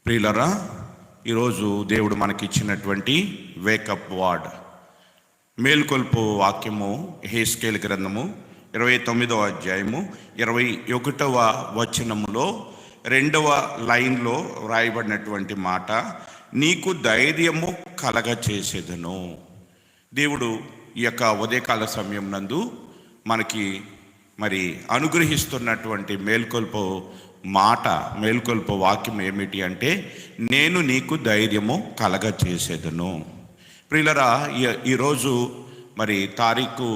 ప్రియులరా, ఈరోజు దేవుడు మనకిచ్చినటువంటి వేకప్ వర్డ్, మేల్కొల్పు వాక్యము యెహెజ్కేలు గ్రంథము 29వ అధ్యాయము 21వ వచనములో 2వ లైన్లో వ్రాయబడినటువంటి మాట, నీకు ధైర్యము కలగచేసేదను. దేవుడు ఈ యొక్క ఉదయకాల సమయం నందు మనకి అనుగ్రహిస్తున్నటువంటి మేల్కొల్పు వాక్యం ఏమిటి అంటే, నేను నీకు ధైర్యము కలగచేసేదను. ప్రియులరా, ఈరోజు తారీఖు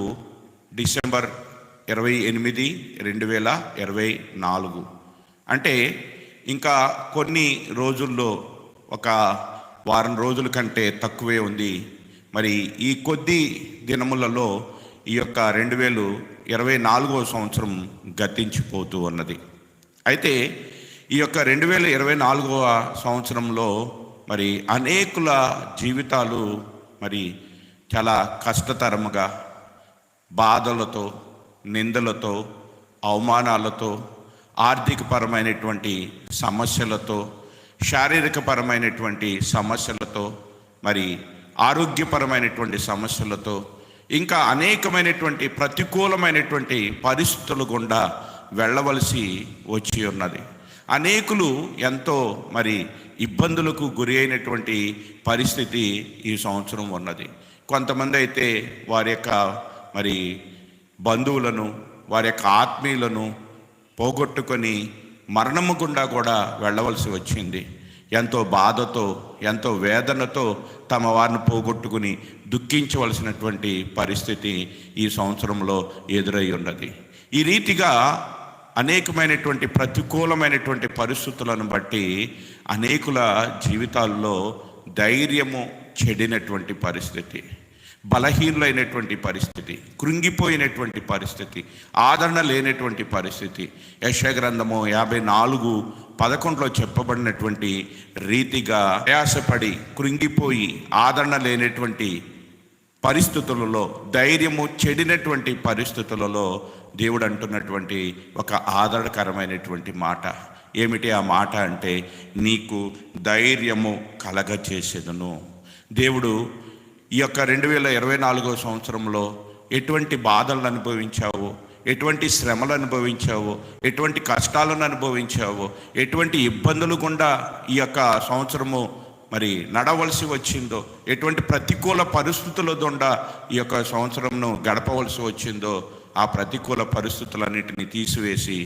డిసెంబర్ 28, 2024. అంటే ఇంకా కొన్ని రోజుల్లో, ఒక వారం రోజుల కంటే తక్కువే ఉంది. ఈ కొద్ది దినములలో ఈ యొక్క 2024వ సంవత్సరం గతించిపోతూ ఉన్నది. అయితే ఈ యొక్క 2024వ సంవత్సరంలో అనేకుల జీవితాలు చాలా కష్టతరముగా, బాధలతో, నిందలతో, అవమానాలతో, ఆర్థికపరమైనటువంటి సమస్యలతో, శారీరకపరమైనటువంటి సమస్యలతో, ఆరోగ్యపరమైనటువంటి సమస్యలతో, ఇంకా అనేకమైనటువంటి ప్రతికూలమైనటువంటి పరిస్థితులు గుండా వెళ్ళవలసి వచ్చి ఉన్నది. అనేకులు ఎంతో ఇబ్బందులకు గురి అయినటువంటి పరిస్థితి ఈ సంవత్సరం ఉన్నది. కొంతమంది అయితే వారి యొక్క బంధువులను, వారి యొక్క ఆత్మీయులను పోగొట్టుకొని మరణము గుండా కూడా వెళ్ళవలసి వచ్చింది. ఎంతో బాధతో, ఎంతో వేదనతో తమ వారిని పోగొట్టుకుని దుఃఖించవలసినటువంటి పరిస్థితి ఈ సంవత్సరంలో ఎదురై ఉన్నది. ఈ రీతిగా అనేకమైనటువంటి ప్రతికూలమైనటువంటి పరిస్థితులను బట్టి అనేకుల జీవితాల్లో ధైర్యము చెడినటువంటి పరిస్థితి, బలహీనులైనటువంటి పరిస్థితి, కృంగిపోయినటువంటి పరిస్థితి, ఆదరణ లేనటువంటి పరిస్థితి. యెషయా గ్రంథము 54:11 చెప్పబడినటువంటి రీతిగా ప్రయాసపడి, కృంగిపోయి, ఆదరణ లేనటువంటి పరిస్థితులలో, ధైర్యము చెడినటువంటి పరిస్థితులలో దేవుడు అంటున్నటువంటి ఒక ఆదరణకరమైనటువంటి మాట ఏమిటి? ఆ మాట అంటే, నీకు ధైర్యము కలగచేసేదను. దేవుడు ఈ యొక్క 2024వ సంవత్సరంలో ఎటువంటి బాధలను అనుభవించావో, ఎటువంటి శ్రమలు అనుభవించావో, ఎటువంటి కష్టాలను అనుభవించావో, ఎటువంటి ఇబ్బందులు గుండా ఈ యొక్క సంవత్సరము నడవలసి వచ్చిందో, ఎటువంటి ప్రతికూల పరిస్థితుల గుండా ఈ యొక్క సంవత్సరంను గడపవలసి వచ్చిందో, ఆ ప్రతికూల పరిస్థితులన్నిటిని తీసివేసి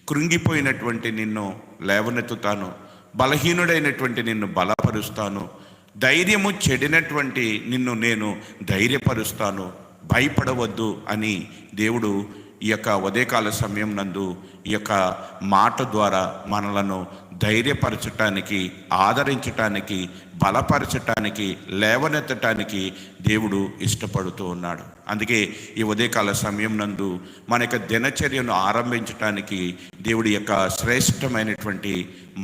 కృంగిపోయినటువంటి నిన్ను లేవనెత్తుతాను, బలహీనుడైనటువంటి నిన్ను బలపరుస్తాను, ధైర్యము చెడినటువంటి నిన్ను నేను ధైర్యపరుస్తాను, భయపడవద్దు అని దేవుడు ఈ యొక్క ఉదయకాల సమయం నందు ఈ యొక్క మాట ద్వారా మనలను ధైర్యపరచటానికి, ఆదరించటానికి, బలపరచటానికి, లేవనెత్తటానికి దేవుడు ఇష్టపడుతూ ఉన్నాడు. అందుకే ఈ ఉదయకాల సమయం నందు మన యొక్క దినచర్యను ఆరంభించటానికి దేవుడి యొక్క శ్రేష్టమైనటువంటి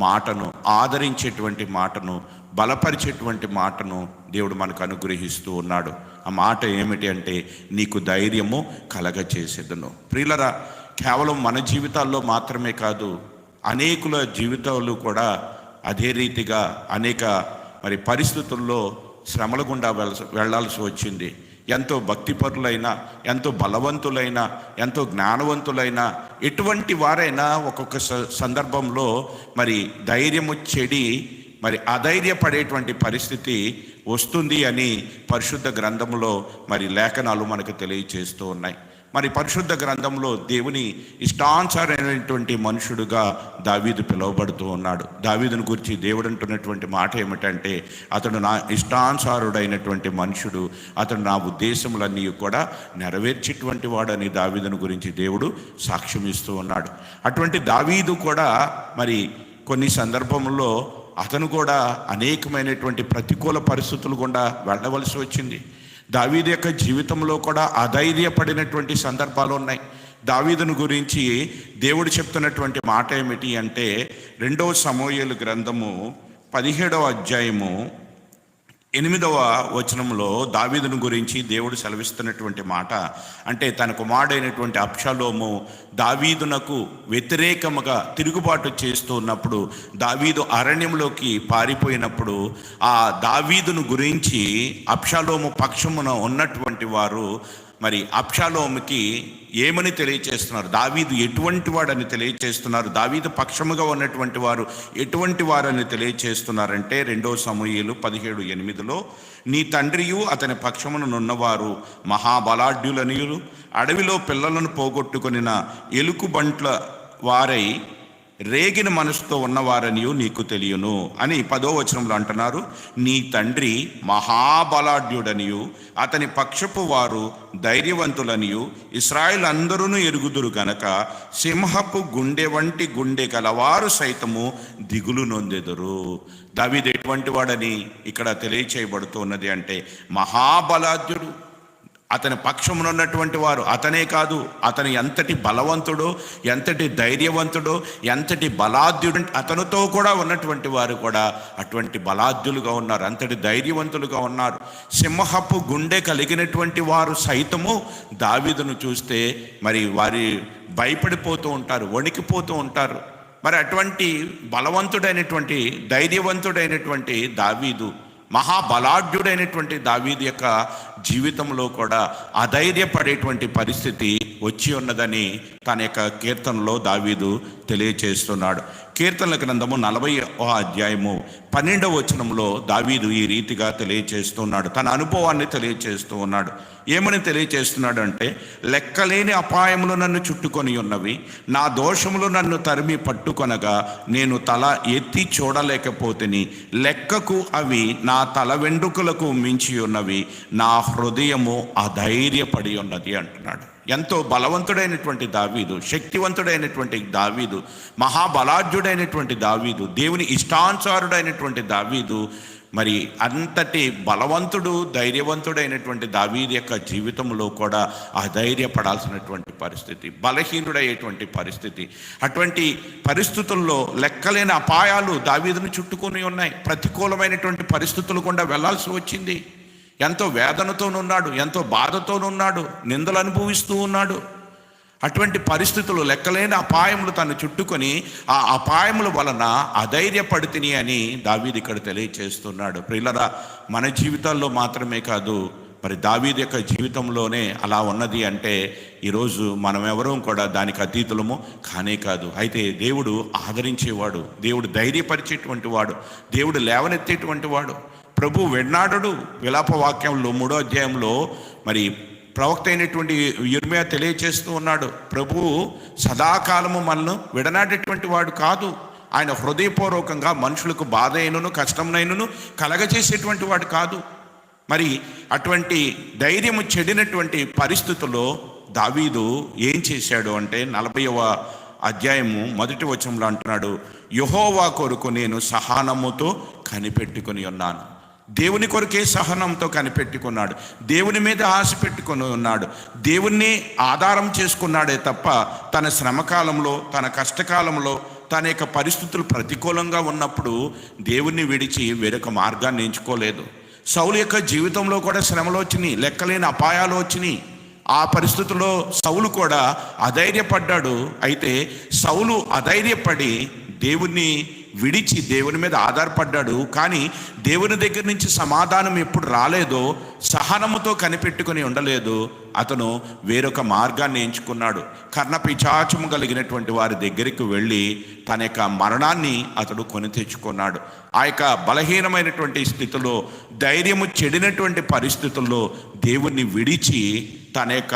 మాటను, ఆదరించేటువంటి మాటను, బలపరిచేటువంటి మాటను దేవుడు మనకు అనుగ్రహిస్తూ ఉన్నాడు. ఆ మాట ఏమిటి అంటే, నీకు ధైర్యము కలగచేసేదను. ప్రియులరా, కేవలం మన జీవితాల్లో మాత్రమే కాదు, అనేకుల జీవితాలు కూడా అదే రీతిగా అనేక పరిస్థితుల్లో శ్రమల గుండా వెళ్ళాల్సి వచ్చింది. ఎంతో భక్తిపరులైనా, ఎంతో బలవంతులైనా, ఎంతో జ్ఞానవంతులైనా, ఎటువంటి వారైనా ఒక్కొక్క సందర్భంలో ధైర్యము చెడి అధైర్యపడేటువంటి పరిస్థితి వస్తుంది అని పరిశుద్ధ గ్రంథంలో లేఖనాలు మనకు తెలియచేస్తూ ఉన్నాయి. పరిశుద్ధ గ్రంథంలో దేవుని ఇష్టానుసారైనటువంటి మనుషుడుగా దావీదు పిలువబడుతూ ఉన్నాడు. దావీదుని గురించి దేవుడు అంటున్నటువంటి మాట ఏమిటంటే, అతడు నా ఇష్టానుసారుడైనటువంటి మనుషుడు, అతడు నా ఉద్దేశములన్నీ కూడా నెరవేర్చేటువంటి వాడని దావీదుని గురించి దేవుడు సాక్ష్యం ఇస్తూ ఉన్నాడు. అటువంటి దావీదు కూడా కొన్ని సందర్భంలో అతను కూడా అనేకమైనటువంటి ప్రతికూల పరిస్థితులు గుండా వెళ్ళవలసి వచ్చింది. దావీదు యొక్క జీవితంలో కూడా అధైర్యపడినటువంటి సందర్భాలు ఉన్నాయి. దావీదును గురించి దేవుడు చెప్తున్నటువంటి మాట ఏమిటి అంటే, 2వ సమూయేలు గ్రంథము 17వ అధ్యాయము 8వ వచనంలో దావీదును గురించి దేవుడు సెలవిస్తున్నటువంటి మాట, అంటే తన కుమారుడైనటువంటి అబ్షాలోము దావీదునకు వ్యతిరేకముగా తిరుగుబాటు చేస్తూ ఉన్నప్పుడు, దావీదు అరణ్యంలోకి పారిపోయినప్పుడు ఆ దావీదును గురించి అబ్షాలోము పక్షమున ఉన్నటువంటి వారు మరి అబ్షాలోముకి ఏమని తెలియచేస్తున్నారు, దావీదు ఎటువంటి వాడని తెలియచేస్తున్నారు, దావీదు పక్షముగా ఉన్నటువంటి వారు ఎటువంటి వారని తెలియచేస్తున్నారంటే 2 సమూయేలు 17:8 నీ తండ్రియు అతని పక్షమునున్నవారు మహాబలాఢ్యులనియు అడవిలో పిల్లలను పోగొట్టుకొనిన ఎలుకబంట్ల వారై రేగిన మనసుతో ఉన్నవారనియు నీకు తెలియను అని 10వ వచనంలో అంటున్నారు. నీ తండ్రి మహాబలాఢ్యుడనియు అతని పక్షపు వారు ధైర్యవంతులనియు ఇశ్రాయేలు అందరూ ఎరుగుదురు గనక సింహపు గుండె వంటి గుండె గలవారు సైతము దిగులు నొందెదరు. దావీదు ఎటువంటి వాడని ఇక్కడ తెలియచేయబడుతున్నది అంటే మహాబలాఢ్యుడు, అతని పక్షమునున్నటువంటి వారు. అతనే కాదు, అతను ఎంతటి బలవంతుడో, ఎంతటి ధైర్యవంతుడో, ఎంతటి బలాఢ్యుడు, అతనితో కూడా ఉన్నటువంటి వారు కూడా అటువంటి బలాఢ్యులుగా ఉన్నారు, అంతటి ధైర్యవంతులుగా ఉన్నారు. సింహపు గుండె కలిగినటువంటి వారు సైతము దావీదును చూస్తే మరి వారి భయపడిపోతూ ఉంటారు, వణికిపోతూ ఉంటారు. మరి అటువంటి బలవంతుడైనటువంటి ధైర్యవంతుడైనటువంటి దావీదు, మహాబలాఢ్యుడైనటువంటి దావీదు యొక్క జీవితంలో కూడా అధైర్యపడేటువంటి పరిస్థితి వచ్చి ఉన్నదని తన యొక్క కీర్తనలో దావీదు తెలియచేస్తున్నాడు. కీర్తనల గ్రంథము 40వ అధ్యాయము 12వ వచనంలో దావీదు ఈ రీతిగా తెలియచేస్తున్నాడు, తన అనుభవాన్ని తెలియచేస్తూ ఉన్నాడు. ఏమని తెలియచేస్తున్నాడు అంటే, లెక్కలేని అపాయములు నన్ను చుట్టుకొని ఉన్నవి, నా దోషములు నన్ను తరిమి పట్టుకొనగా నేను తల ఎత్తి చూడలేకపోతేని, లెక్కకు అవి నా తల వెండ్రుకలకు మించి ఉన్నవి, నా హృదయము అధైర్యపడి ఉన్నది అంటున్నాడు. ఎంతో బలవంతుడైనటువంటి దావీదు, శక్తివంతుడైనటువంటి దావీదు, మహాబలాఢ్యుడైనటువంటి దావీదు, దేవుని ఇష్టానుసారుడైనటువంటి దావీదు, మరి అంతటి బలవంతుడు ధైర్యవంతుడైనటువంటి దావీదు యొక్క జీవితంలో కూడా అధైర్యపడాల్సినటువంటి పరిస్థితి, బలహీనుడయ్యేటువంటి పరిస్థితి. అటువంటి పరిస్థితుల్లో లెక్కలేని అపాయాలు దావీదును చుట్టుకొని ఉన్నాయి. ప్రతికూలమైనటువంటి పరిస్థితులు గుండా వెళ్లాల్సి వచ్చింది. ఎంతో వేదనతోనున్నాడు, ఎంతో బాధతోనున్నాడు, నిందలు అనుభవిస్తూ ఉన్నాడు. అటువంటి పరిస్థితులు, లెక్కలేని అపాయములు తను చుట్టుకొని ఆ అపాయముల వలన అధైర్యపడితిని అని దావీదు ఇక్కడ తెలియచేస్తున్నాడు. ప్రియులరా, మన జీవితాల్లో మాత్రమే కాదు, మరి దావీదు యొక్క జీవితంలోనే అలా ఉన్నది అంటే ఈరోజు మనం ఎవరూ కూడా దానికి అతీతులము కానే కాదు. అయితే దేవుడు ఆదరించేవాడు, దేవుడు ధైర్యపరిచేటువంటి వాడు, దేవుడు లేవనెత్తేటువంటి వాడు. ప్రభు వెన్నాడడు. విలాప వాక్యంలో 3వ అధ్యాయంలో మరి ప్రవక్త అయినటువంటి యిర్మీయా తెలియచేస్తూ ఉన్నాడు, ప్రభువు సదాకాలము మనను విడనాడేటువంటి వాడు కాదు. ఆయన హృదయపూర్వకంగా మనుషులకు బాధ అయినను కష్టమునైనను కలగజేసేటువంటి వాడు కాదు. మరి అటువంటి ధైర్యము చెడినటువంటి పరిస్థితుల్లో దావీదు ఏం చేశాడు అంటే 40వ అధ్యాయము 1వ వచనంలో అంటున్నాడు, యెహోవా కొరకు నేను సహనముతో కనిపెట్టుకుని ఉన్నాను. దేవుని కొరకే సహనంతో కనిపెట్టుకున్నాడు, దేవుని మీద ఆశ పెట్టుకొని ఉన్నాడు, దేవుణ్ణి ఆధారం చేసుకున్నాడే తప్ప తన శ్రమకాలంలో, తన కష్టకాలంలో, తన యొక్క పరిస్థితులు ప్రతికూలంగా ఉన్నప్పుడు దేవుణ్ణి విడిచి వేరొక మార్గాన్ని ఎంచుకోలేదు. సౌలు యొక్క జీవితంలో కూడా శ్రమలు వచ్చినాయి, లెక్కలేని అపాయాలు వచ్చినాయి. ఆ పరిస్థితుల్లో సౌలు కూడా అధైర్యపడ్డాడు. అయితే సౌలు అధైర్యపడి దేవుణ్ణి విడిచి దేవుని మీద ఆధారపడ్డాడు. కానీ దేవుని దగ్గర నుంచి సమాధానం ఎప్పుడు రాలేదో, సహనముతో కనిపెట్టుకుని ఉండలేదు, అతను వేరొక మార్గాన్ని ఎంచుకున్నాడు. కర్ణపిశాచము కలిగినటువంటి వారి దగ్గరికి వెళ్ళి తన యొక్క మరణాన్ని అతడు కొని తెచ్చుకున్నాడు. ఆ యొక్క బలహీనమైనటువంటి స్థితిలో, ధైర్యము చెడినటువంటి పరిస్థితుల్లో దేవుణ్ణి విడిచి తన యొక్క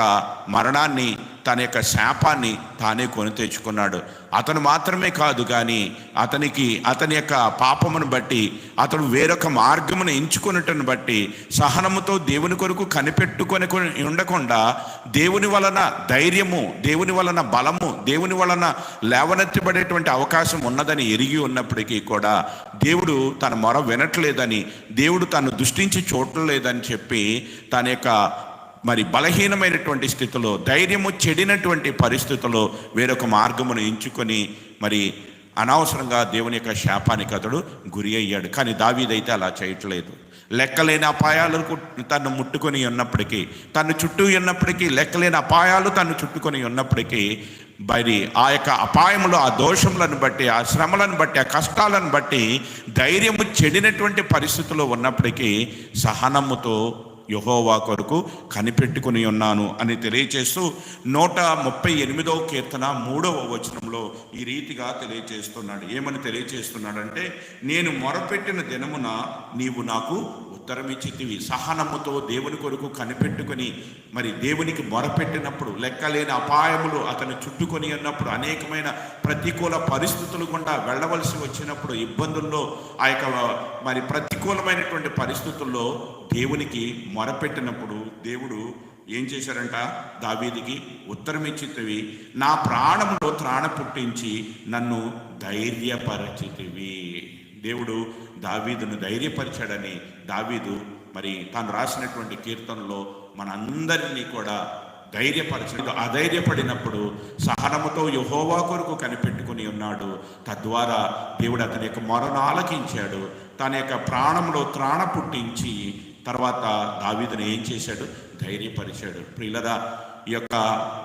మరణాన్ని, తన యొక్క శాపాన్ని తానే కొని తెచ్చుకున్నాడు. అతను మాత్రమే కాదు, కానీ అతని యొక్క పాపమును బట్టి, అతడు వేరొక మార్గమును ఎంచుకున్నట్టును బట్టి, సహనముతో దేవుని కొరకు కనిపెట్టుకొని ఉండకుండా దేవుని వలన ధైర్యము, దేవుని వలన బలము, దేవుని వలన లేవనెత్తబడేటువంటి అవకాశం ఉన్నదని ఎరిగి ఉన్నప్పటికీ కూడా దేవుడు తన మొర వినట్లేదని, దేవుడు తను దృష్టించి చూడలేదని చెప్పి తన యొక్క మరి బలహీనమైనటువంటి స్థితిలో, ధైర్యము చెడినటువంటి పరిస్థితుల్లో వేరొక మార్గమును ఎంచుకొని మరి అనవసరంగా దేవుని యొక్క శాపానికి అతడు గురి అయ్యాడు. కానీ దావీదైతే అలా చేయట్లేదు. లెక్కలేని అపాయాలు తను ముట్టుకొని ఉన్నప్పటికీ, తను చుట్టూ ఉన్నప్పటికీ, లెక్కలేని అపాయాలు తను చుట్టుకొని ఉన్నప్పటికీ, మరి ఆ యొక్క అపాయములు, ఆ దోషములను బట్టి, ఆ శ్రమలను బట్టి, ఆ కష్టాలను బట్టి ధైర్యము చెడినటువంటి పరిస్థితుల్లో ఉన్నప్పటికీ సహనముతో యెహోవా కొరకు కనిపెట్టుకుని ఉన్నాను అని తెలియచేస్తూ 138వ కీర్తన 3వ వచనంలో ఈ రీతిగా తెలియచేస్తున్నాడు. ఏమని తెలియచేస్తున్నాడంటే, నేను మొరపెట్టిన దినమున నీవు నాకు ఉత్తరమిచ్చితివి. సహనముతో దేవుని కొరకు కనిపెట్టుకొని మరి దేవునికి మొరపెట్టినప్పుడు, లెక్కలేని అపాయములు అతను చుట్టుకొని ఉన్నప్పుడు, అనేకమైన ప్రతికూల పరిస్థితులు గుండా వెళ్ళవలసి వచ్చినప్పుడు, ఇబ్బందుల్లో, ఆ యొక్క మరి ప్రతికూలమైనటువంటి పరిస్థితుల్లో దేవునికి మొరపెట్టినప్పుడు దేవుడు ఏం చేశారంట? దావీదుకి ఉత్తరం ఇచ్చితివి, నా ప్రాణంలో త్రాణ పుట్టించి నన్ను ధైర్యపరచితివి. దేవుడు దావీదును ధైర్యపరిచాడని దావీదు మరి తాను రాసినటువంటి కీర్తనలో మనందరినీ కూడా ధైర్యపరచడు. అధైర్యపడినప్పుడు సహనముతో యెహోవా కొరకు కనిపెట్టుకుని ఉన్నాడు. తద్వారా దేవుడు అతని యొక్క మొరను ఆలకించాడు. తన యొక్క ప్రాణంలో త్రాణ పుట్టించి తర్వాత దావీదును ఏం చేశాడు? ధైర్యపరిచాడు. ప్రియులరా, ఈ యొక్క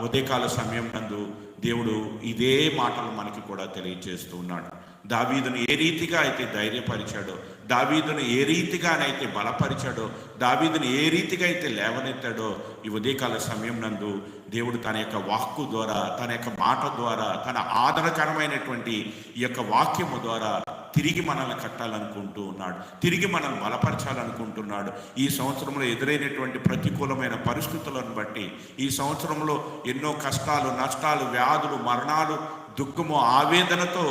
ఉదయకాల సమయం నందు దేవుడు ఇదే మాటలు మనకి కూడా తెలియజేస్తూ ఉన్నాడు. దావీదును ఏ రీతిగా అయితే ధైర్యపరిచాడో, దావీదును ఏ రీతిగానైతే బలపరిచాడో, దావీదును ఏ రీతిగా అయితే లేవనెత్తాడో, ఈ ఉదయకాల సమయం నందు దేవుడు తన యొక్క వాక్కు ద్వారా, తన యొక్క మాట ద్వారా, తన ఆదరణకరమైనటువంటి ఈ యొక్క వాక్యము ద్వారా తిరిగి మనల్ని కట్టాలనుకుంటూ ఉన్నాడు. తిరిగి మనల్ని బలపరచాలనుకుంటున్నాడు. ఈ సంవత్సరంలో ఎదురైనటువంటి ప్రతికూలమైన పరిస్థితులను బట్టి, ఈ సంవత్సరంలో ఎన్నో కష్టాలు, నష్టాలు, వ్యాధులు, మరణాలు, దుఃఖము, ఆవేదనతో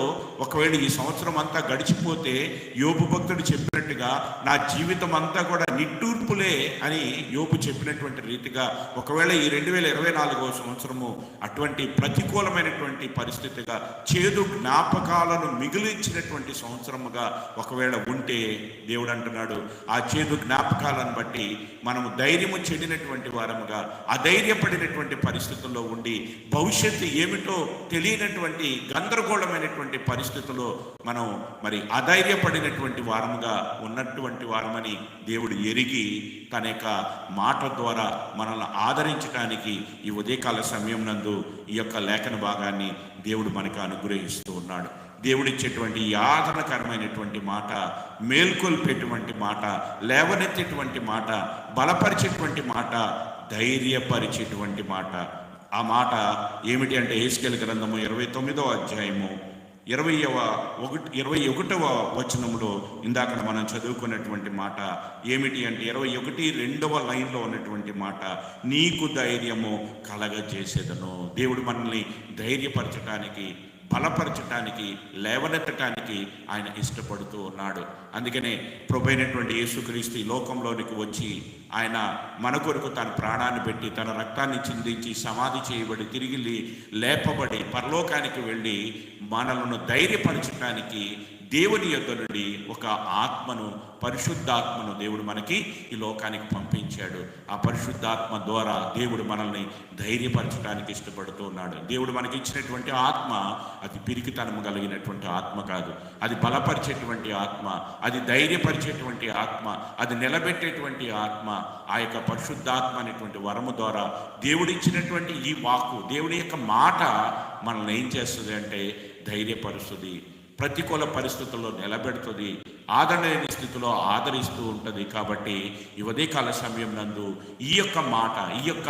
ఒకవేళ ఈ సంవత్సరం అంతా గడిచిపోతే యోబు భక్తుడు చెప్పినట్టుగా నా జీవితం అంతా కూడా నిట్టూర్పులే అని యోబు చెప్పినటువంటి రీతిగా ఒకవేళ ఈ 2024వ సంవత్సరము అటువంటి ప్రతికూలమైనటువంటి పరిస్థితిగా, చేదు జ్ఞాపకాలను మిగిలించినటువంటి సంవత్సరముగా ఒకవేళ ఉంటే దేవుడు అంటున్నాడు, ఆ చేదు జ్ఞాపకాలను బట్టి మనము ధైర్యము చెడినటువంటి వారముగా, అధైర్యపడినటువంటి పరిస్థితుల్లో ఉండి భవిష్యత్తు ఏమిటో తెలియనటువంటి గందరగోళమైనటువంటి పరిస్థితుల్లో మనం మరి అధైర్యపడినటువంటి వారముగా ఉన్నటువంటి వారమని దేవుడు ఎరిగి తన యొక్క మాట ద్వారా మనల్ని ఆదరించడానికి ఈ ఉదయకాల సమయం నందు ఈ యొక్క లేఖన భాగాన్ని దేవుడు మనకు అనుగ్రహిస్తూ ఉన్నాడు. దేవుడిచ్చేటువంటి ఈ ఆదరణకరమైనటువంటి మాట, మేల్కొల్పేటువంటి మాట, లేవనెత్తేటువంటి మాట, బలపరిచేటువంటి మాట, ధైర్యపరిచేటువంటి మాట. ఆ మాట ఏమిటి అంటే యెహెజ్కేలు గ్రంథము 29వ అధ్యాయము 21వ వచనంలో ఇందాక మనం చదువుకున్నటువంటి మాట ఏమిటి అంటే 21 లైన్లో ఉన్నటువంటి మాట, నీకు ధైర్యము కలగజేసేదను. దేవుడు మనల్ని ధైర్యపరచటానికి, బలపరచటానికి, లేవనెత్తటానికి ఆయన ఇష్టపడుతూ ఉన్నాడు. అందుకనే ప్రభువైనటువంటి యేసుక్రీస్తు ఈ లోకంలోనికి వచ్చి ఆయన మన కొరకు తన ప్రాణాన్ని పెట్టి, తన రక్తాన్ని చిందించి, సమాధి చేయబడి, తిరిగి లేపబడి, పరలోకానికి వెళ్ళి మనలను ధైర్యపరచటానికి దేవుని యొద్ద నుండి ఒక ఆత్మను, పరిశుద్ధాత్మను దేవుడు మనకి ఈ లోకానికి పంపించాడు. ఆ పరిశుద్ధాత్మ ద్వారా దేవుడు మనల్ని ధైర్యపరచడానికి ఇష్టపడుతూ ఉన్నాడు. దేవుడు మనకి ఇచ్చినటువంటి ఆత్మ అది పిరికితనము కలిగినటువంటి ఆత్మ కాదు. అది బలపరిచేటువంటి ఆత్మ, అది ధైర్యపరిచేటువంటి ఆత్మ, అది నిలబెట్టేటువంటి ఆత్మ. ఆ యొక్క పరిశుద్ధాత్మ అనేటువంటి వరము ద్వారా దేవుడిచ్చినటువంటి ఈ వాక్కు, దేవుడి యొక్క మాట మనల్ని ఏం చేస్తుంది అంటే ధైర్యపరుస్తుంది, ప్రతికూల పరిస్థితుల్లో నిలబెడుతుంది, ఆదరణ లేని స్థితిలో ఆదరిస్తూ ఉంటుంది. కాబట్టి ఈ ఉదయకాల సమయం నందు ఈ యొక్క మాట, ఈ యొక్క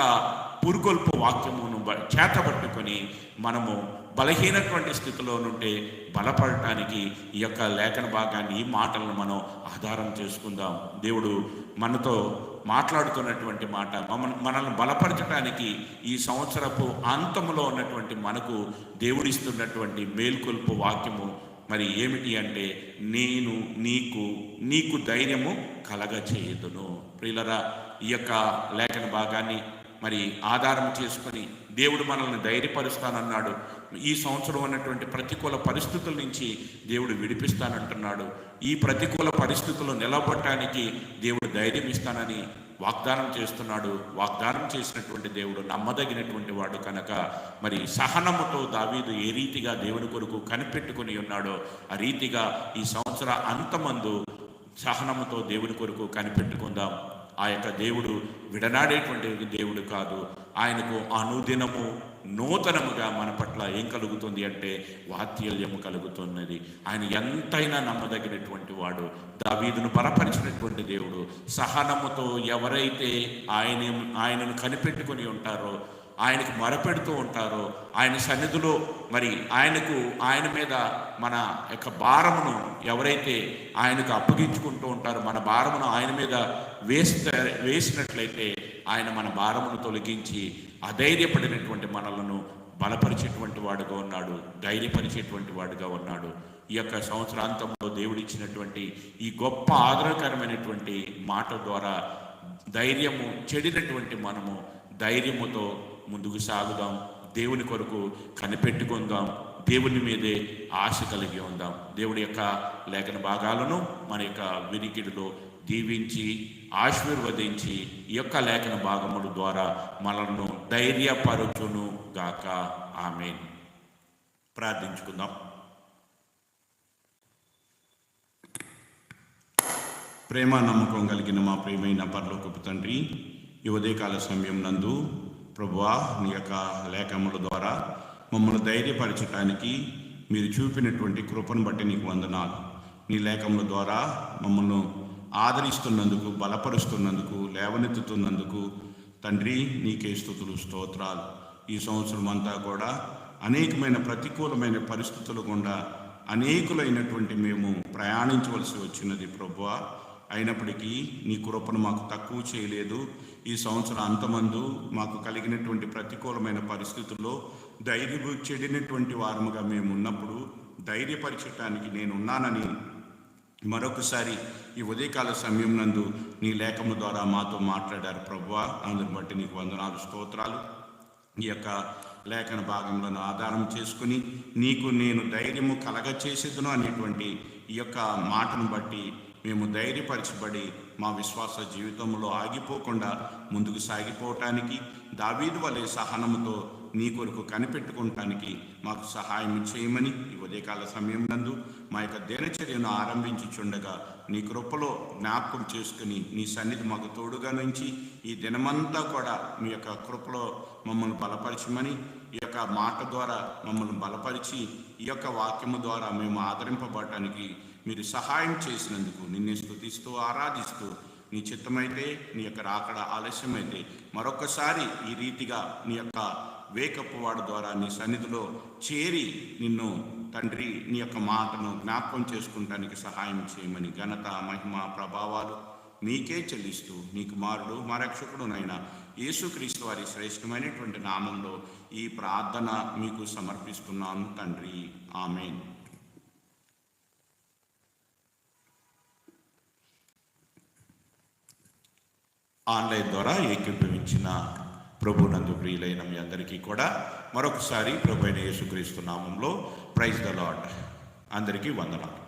పురుగొల్పు వాక్యమును చేతబట్టుకొని మనము బలహీనటువంటి స్థితిలో నుండి బలపడటానికి ఈ యొక్క లేఖన భాగాన్ని, ఈ మాటలను మనం ఆధారం చేసుకుందాం. దేవుడు మనతో మాట్లాడుతున్నటువంటి మాట, మనల్ని బలపరచడానికి ఈ సంవత్సరపు అంతములో ఉన్నటువంటి మనకు దేవుడిస్తున్నటువంటి మేల్కొల్పు వాక్యము మరి ఏమిటి అంటే, నేను నీకు ధైర్యము కలగచేయుదును. ప్రియులరా, ఈ యొక్క లేఖన భాగాన్ని మరి ఆధారం చేసుకొని దేవుడు మనల్ని ధైర్యపరుస్తానన్నాడు. ఈ సంవత్సరం ఉన్నటువంటి ప్రతికూల పరిస్థితుల నుంచి దేవుడు విడిపిస్తానంటున్నాడు. ఈ ప్రతికూల పరిస్థితుల్లో నిలబడటానికి దేవుడు ధైర్యం ఇస్తానని వాగ్దానం చేస్తున్నాడు. వాగ్దానం చేసినటువంటి దేవుడు నమ్మదగినటువంటి వాడు కనుక మరి సహనముతో దావీదు ఏ రీతిగా దేవుని కొరకు కనిపెట్టుకుని ఉన్నాడో ఆ రీతిగా ఈ సంవత్సర అంతమందు సహనముతో దేవుని కొరకు కనిపెట్టుకుందాం. ఆ యొక్క దేవుడు విడనాడేటువంటి దేవుడు కాదు. ఆయనకు అనుదినము నూతనముగా మన పట్ల ఏం కలుగుతుంది అంటే వాత్సల్యము కలుగుతున్నది. ఆయన ఎంతైనా నమ్మదగినటువంటి వాడు. దావీదును బలపరిచినటువంటి దేవుడు. సహనముతో ఎవరైతే ఆయనను కనిపెట్టుకొని ఉంటారో, ఆయనకు మొరపెడుతూ ఉంటారో, ఆయన సన్నిధిలో మరి ఆయన మీద మన యొక్క భారమును ఎవరైతే ఆయనకు అప్పగించుకుంటూ ఉంటారో, మన భారమును ఆయన మీద వేసినట్లయితే ఆయన మన భారమును తొలగించి అధైర్యపడినటువంటి మనలను బలపరిచేటువంటి వాడుగా ఉన్నాడు, ధైర్యపరిచేటువంటి వాడుగా ఉన్నాడు. ఈ యొక్క సంవత్సరాంతంలో దేవుడిచ్చినటువంటి ఈ గొప్ప ఆదరణకరమైనటువంటి మాట ద్వారా ధైర్యము చెడినటువంటి మనము ధైర్యముతో ముందుకు సాగుదాం. దేవుని కొరకు కనిపెట్టుకుందాం. దేవుని మీదే ఆశ కలిగి ఉందాం. దేవుడి యొక్క లేఖన భాగాలను మన యొక్క వినికిడిలో దీవించి ఆశీర్వదించి ఈ యొక్క లేఖన భాగముల ద్వారా మనలను ధైర్యపరచును గాక. ఆమేన్. ప్రార్థించుకుందాం. ప్రేమ నమ్మకం కలిగిన మా ప్రియమైన పరలోకపు తండ్రి, ఈ ఉదయకాల సమయం నందు ప్రభువా నీ యొక్క లేఖముల ద్వారా మమ్మల్ని ధైర్యపరచటానికి మీరు చూపినటువంటి కృపను బట్టి నీకు వందనాలు. నీ లేఖముల ద్వారా మమ్మల్ని ఆదరిస్తున్నందుకు, బలపరుస్తున్నందుకు, లేవనెత్తుతున్నందుకు తండ్రి నీకే స్తుతులు, స్తోత్రాలు. ఈ సంవత్సరం అంతా కూడా అనేకమైన ప్రతికూలమైన పరిస్థితులు గుండా అనేకులైనటువంటి మేము ప్రయాణించవలసి వచ్చినది ప్రభువా. అయినప్పటికీ నీ కృపను మాకు తక్కువ చేయలేదు. ఈ సంవత్సరం అంతమందు మాకు కలిగినటువంటి ప్రతికూలమైన పరిస్థితుల్లో ధైర్యము చెడినటువంటి వారముగా మేము ఉన్నప్పుడు ధైర్యపరచటానికి నేనున్నానని మరొకసారి ఈ ఉదయకాల సమయం నందు నీ లేఖము ద్వారా మాతో మాట్లాడారు ప్రభువా. అందుని బట్టి నీకు వందనాలు, స్తోత్రాలు. ఈ యొక్క లేఖన భాగంలో ఆధారం చేసుకుని నీకు నేను ధైర్యము కలగచేసేదును అనేటువంటి ఈ యొక్క మాటను బట్టి మేము ధైర్యపరచబడి మా విశ్వాస జీవితంలో ఆగిపోకుండా ముందుకు సాగిపోవటానికి దావీదు వలె సహనముతో నీ కొరకు కనిపెట్టుకోవటానికి మాకు సహాయం చేయమని ఈ ఉదయకాల సమయం నందు మా యొక్క దినచర్యను ఆరంభించుచుండగా నీ కృపలో జ్ఞాపకం చేసుకుని నీ సన్నిధి మాకు తోడుగా నుంచి ఈ దినమంతా కూడా మీ యొక్క కృపలో మమ్మల్ని బలపరచమని, ఈ యొక్క మాట ద్వారా మమ్మల్ని బలపరిచి ఈ యొక్క వాక్యము ద్వారా మేము ఆదరింపబడటానికి మీరు సహాయం చేసినందుకు నిన్నే స్తుతిస్తూ ఆరాధిస్తూ, నీ చిత్తమైతే నీ యొక్క రాకడ ఆలస్యమైతే మరొకసారి ఈ రీతిగా నీ యొక్క వేకపు వాడు ద్వారా నీ సన్నిధిలో చేరి నిన్ను తండ్రి నీ యొక్క మాటను జ్ఞాపకం చేసుకుంటానికి సహాయం చేయమని ఘనత, మహిమ, ప్రభావాలు నీకే చెల్లిస్తూ నీ కుమారుడు మా రక్షకుడునైనా యేసుక్రీస్తు వారి శ్రేష్టమైనటువంటి నామంలో ఈ ప్రార్థన మీకు సమర్పిస్తున్నాను తండ్రి. ఆమేన్. ఆన్లైన్ ద్వారా ఏకీభవించిన ప్రభునందు ప్రియులైన మీ అందరికీ కూడా మరొకసారి ప్రభు అయిన యేసుక్రీస్తు నామంలో ప్రైజ్ ద లార్డ్. అందరికీ వందనాలు.